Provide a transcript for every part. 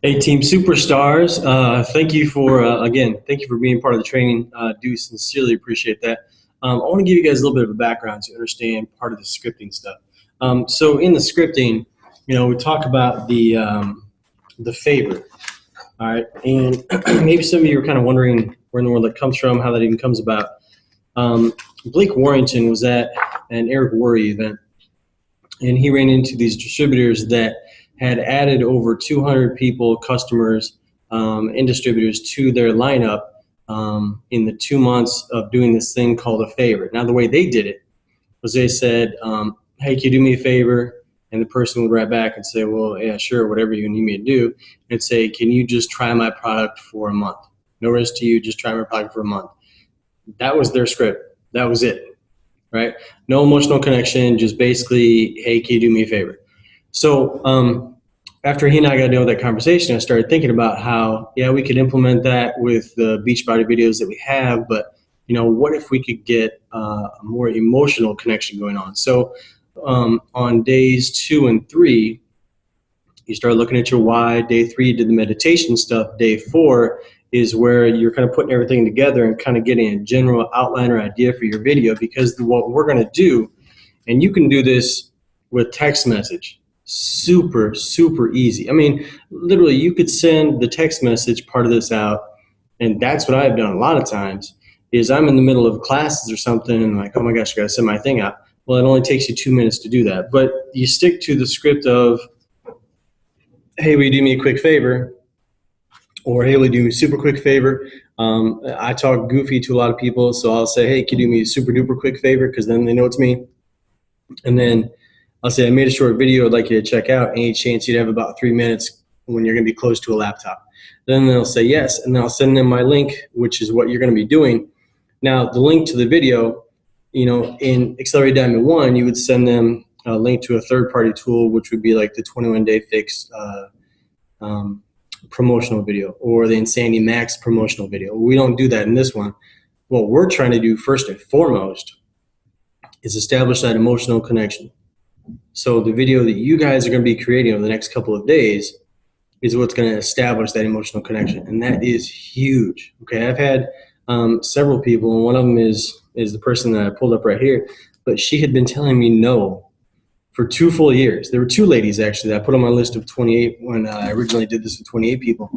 Hey, team superstars. Thank you for, again, thank you for being part of the training. Do sincerely appreciate that. I want to give you guys a little bit of a background to understand part of the scripting stuff. So in the scripting, we talk about the favor. All right. And maybe some of you are kind of wondering where in the world that comes from, how that even comes about. Blake Warrington was at an Eric Worre event, and he ran into these distributors that had added over 200 people, customers, and distributors to their lineup in the 2 months of doing this thing called a favor. Now, the way they did it was they said, hey, can you do me a favor? And the person would write back and say, well, yeah, sure, whatever you need me to do. And say, can you just try my product for a month? No risk to you, just try my product for a month. That was their script. That was it, right? No emotional connection, just basically, hey, can you do me a favor? So after he and I got done with that conversation, I started thinking about how, yeah, we could implement that with the Beachbody videos that we have, but what if we could get a more emotional connection going on? So on days 2 and 3, you start looking at your why. Day 3, you did the meditation stuff. Day 4 is where you're kind of putting everything together and kind of getting a general outline or idea for your video, because what we're going to do, and you can do this with text message, super, super easy. I mean, literally, you could send the text message part of this out, and that's what I've done a lot of times, is I'm in the middle of classes or something, and like, oh my gosh, I got to send my thing out. Well, it only takes you 2 minutes to do that. But you stick to the script of, hey, will you do me a quick favor? Or, hey, will you do me a super quick favor? I talk goofy to a lot of people, so I'll say, hey, can you do me a super duper quick favor? Because then they know it's me. And then I'll say, I made a short video I'd like you to check out. Any chance you'd have about 3 minutes when you're going to be close to a laptop? Then they'll say yes, and then I'll send them my link, which is what you're going to be doing. Now, the link to the video, in Accelerate Diamond 1, you would send them a link to a third-party tool, which would be like the 21-Day Fix promotional video or the Insanity Max promotional video. We don't do that in this one. What we're trying to do first and foremost is establish that emotional connection. So the video that you guys are going to be creating over the next couple of days is what's going to establish that emotional connection, and that is huge. Okay, I've had several people, and one of them is the person that I pulled up right here, but she had been telling me no for 2 full years. There were 2 ladies actually that I put on my list of 28 when I originally did this with 28 people,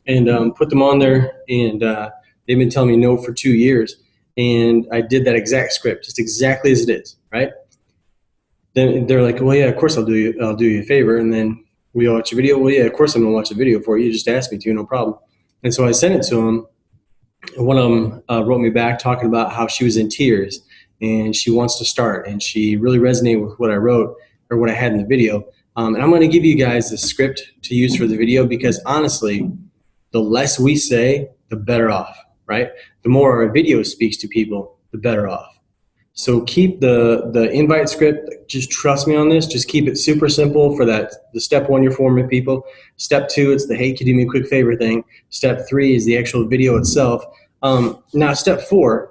and put them on there, and they've been telling me no for 2 years, and I did that exact script, just exactly as it is, right? Then they're like, well, yeah, of course I'll do you a favor. And then we watch a video. Well, yeah, of course I'm going to watch a video for you. You just asked me to, no problem. And so I sent it to them. And one of them wrote me back talking about how she was in tears and she wants to start. And she really resonated with what I wrote or what I had in the video. And I'm going to give you guys the script to use for the video, because honestly, the less we say, the better off, right? The more our video speaks to people, the better off. So keep the invite script, just trust me on this, just keep it super simple for the step 1 you're forming people. Step 2, it's the hey, can you do me a quick favor thing. Step 3 is the actual video itself. Now step 4,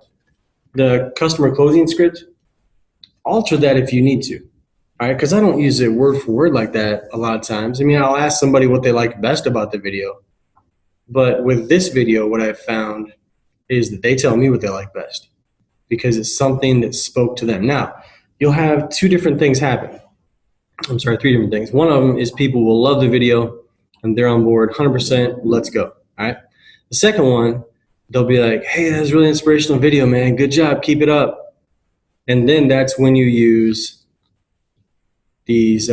the customer closing script, alter that if you need to, all right? Because I don't use it word for word like that a lot of times. I mean, I'll ask somebody what they like best about the video, but with this video, what I've found is that they tell me what they like best, because it's something that spoke to them. Now, you'll have 2 different things happen. I'm sorry, 3 different things. One of them is people will love the video and they're on board 100%, let's go, all right? The second one, they'll be like, hey, that was a really inspirational video, man. Good job, keep it up. And then that's when you use these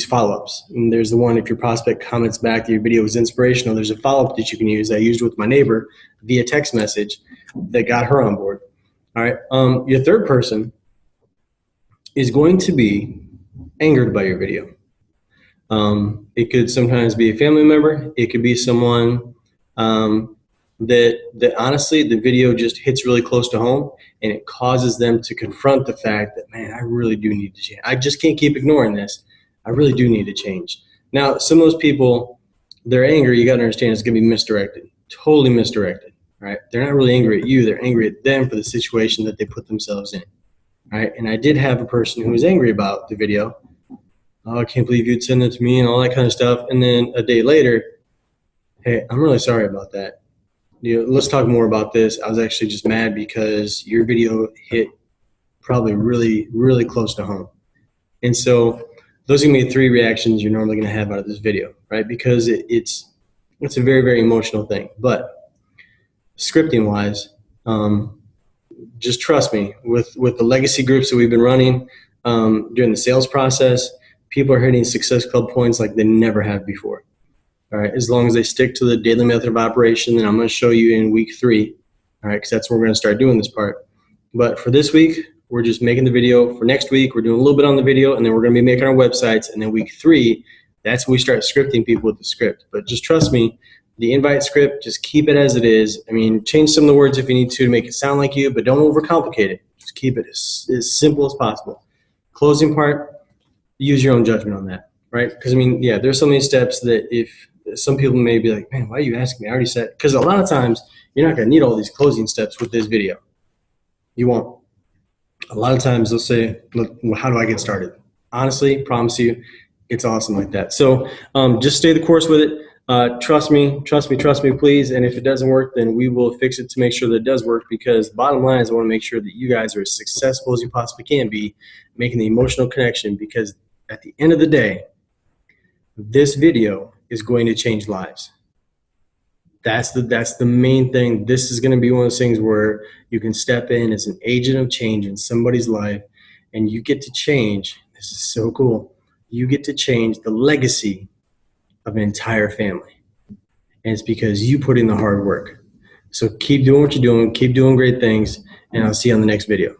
follow-ups. And there's the one, if your prospect comments back that your video was inspirational, there's a follow-up that you can use. I used with my neighbor via text message that got her on board. All right. Your third person is going to be angered by your video. It could sometimes be a family member. It could be someone that honestly the video just hits really close to home, and it causes them to confront the fact that, man, I really do need to change. I just can't keep ignoring this. I really do need to change. Now, some of those people, their anger, you got to understand, is going to be misdirected, totally misdirected. Right? They're not really angry at you. They're angry at them for the situation that they put themselves in. Right? And I did have a person who was angry about the video. Oh, I can't believe you'd send it to me and all that kind of stuff. And then a day later, Hey, I'm really sorry about that. Let's talk more about this. I was actually just mad because your video hit probably really, really close to home. And so those are going to be 3 reactions you're normally going to have out of this video, right? Because it's a very, very emotional thing. But scripting wise, just trust me, with the legacy groups that we've been running during the sales process, people are hitting Success Club points like they never have before. All right, as long as they stick to the daily method of operation, and I'm going to show you in week 3, all right, because that's where we're going to start doing this part. But for this week, we're just making the video. For next week, we're doing a little bit on the video, and then we're going to be making our websites. And then week 3, that's when we start scripting people with the script. But just trust me, the invite script, just keep it as it is. I mean, change some of the words if you need to make it sound like you, but don't overcomplicate it. Just keep it as simple as possible. Closing part, use your own judgment on that, right? Because, I mean, yeah, there's so many steps that if some people may be like, man, why are you asking me? I already said, because a lot of times you're not going to need all these closing steps with this video. You won't. A lot of times they'll say, look, well, how do I get started? Honestly, promise you, it's awesome like that. So just stay the course with it. Trust me, please. And if it doesn't work, then we will fix it to make sure that it does work, because the bottom line is I want to make sure that you guys are as successful as you possibly can be, making the emotional connection, because at the end of the day, this video is going to change lives. That's the main thing. This is going to be one of those things where you can step in as an agent of change in somebody's life, and you get to change. This is so cool. You get to change the legacy of an entire family. And it's because you put in the hard work. So keep doing what you're doing. Keep doing great things. And I'll see you on the next video.